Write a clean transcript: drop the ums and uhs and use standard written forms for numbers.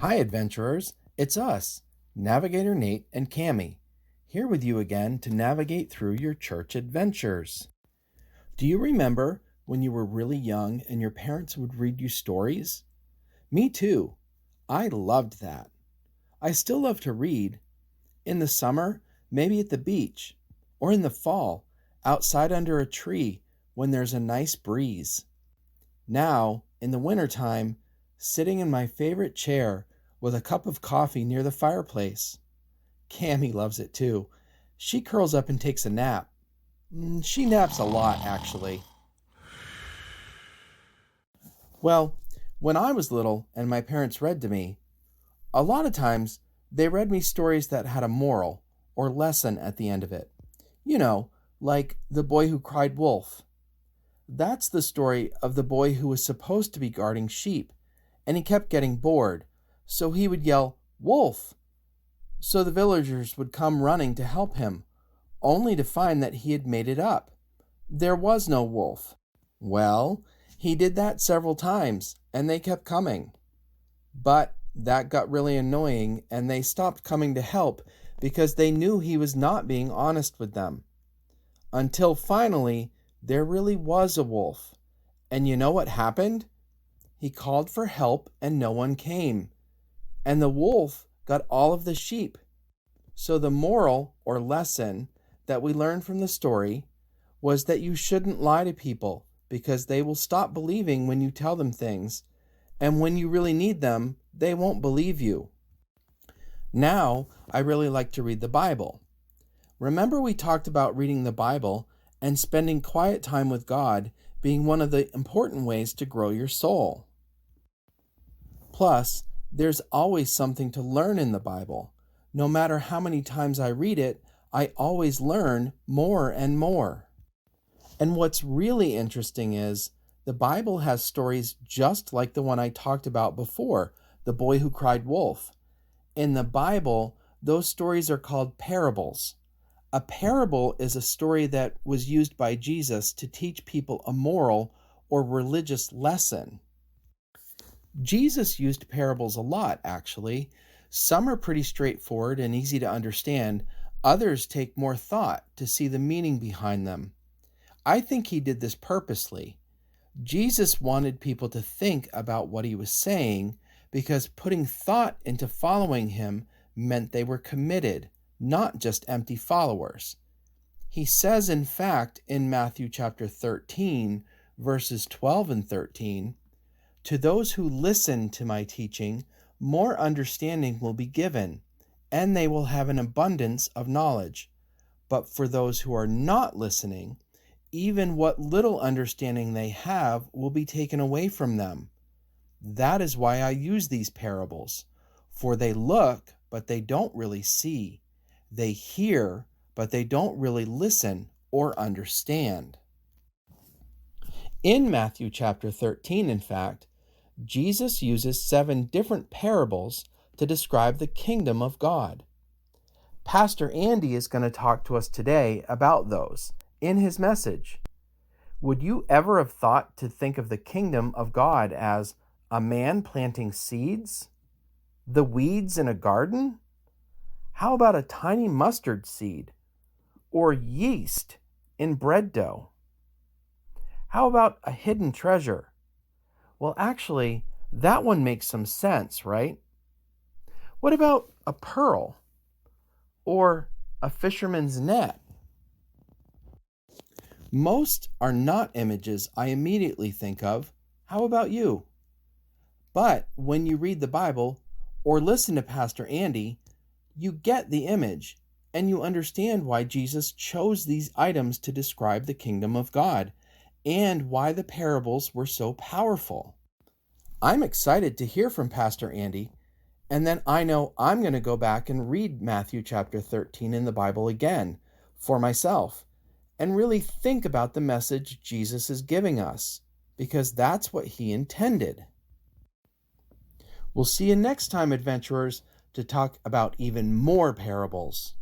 Hi, adventurers. It's us, Navigator Nate and Cami, here with you again to navigate through your church adventures. Do you remember when you were really young and your parents would read you stories? Me too. I loved that. I still love to read. In the summer, maybe at the beach, or in the fall, outside under a tree when there's a nice breeze. Now, in the wintertime, sitting in my favorite chair with a cup of coffee near the fireplace. Cammy loves it too. She curls up and takes a nap. She naps a lot, actually. Well, when I was little and my parents read to me, a lot of times they read me stories that had a moral or lesson at the end of it. You know, like The Boy Who Cried Wolf. That's the story of the boy who was supposed to be guarding sheep, and he kept getting bored, so he would yell, "Wolf!" So the villagers would come running to help him, only to find that he had made it up. There was no wolf. Well, he did that several times, and they kept coming. But that got really annoying, and they stopped coming to help because they knew he was not being honest with them. Until finally, there really was a wolf. And you know what happened? He called for help and no one came. And the wolf got all of the sheep. So the moral or lesson that we learned from the story was that you shouldn't lie to people because they will stop believing when you tell them things. And when you really need them, they won't believe you. Now, I really like to read the Bible. Remember we talked about reading the Bible and spending quiet time with God being one of the important ways to grow your soul. Plus, there's always something to learn in the Bible. No matter how many times I read it, I always learn more and more. And what's really interesting is the Bible has stories just like the one I talked about before, The Boy Who Cried Wolf. In the Bible, those stories are called parables. A parable is a story that was used by Jesus to teach people a moral or religious lesson. Jesus used parables a lot, actually. Some are pretty straightforward and easy to understand. Others take more thought to see the meaning behind them. I think he did this purposely. Jesus wanted people to think about what he was saying because putting thought into following him meant they were committed, not just empty followers. He says, in fact, in Matthew chapter 13, verses 12 and 13, "To those who listen to my teaching, more understanding will be given, and they will have an abundance of knowledge. But for those who are not listening, even what little understanding they have will be taken away from them. That is why I use these parables, for they look, but they don't really see. They hear, but they don't really listen or understand." In Matthew chapter 13, in fact, Jesus uses 7 different parables to describe the kingdom of God. Pastor Andy is going to talk to us today about those in his message. Would you ever have thought to think of the kingdom of God as a man planting seeds? The weeds in a garden? How about a tiny mustard seed? Or yeast in bread dough? How about a hidden treasure? Well, actually, that one makes some sense, right? What about a pearl? Or a fisherman's net? Most are not images I immediately think of. How about you? But when you read the Bible or listen to Pastor Andy, you get the image and you understand why Jesus chose these items to describe the kingdom of God and why the parables were so powerful. I'm excited to hear from Pastor Andy, and then I know I'm going to go back and read Matthew chapter 13 in the Bible again for myself and really think about the message Jesus is giving us, because that's what he intended. We'll see you next time, adventurers, to talk about even more parables.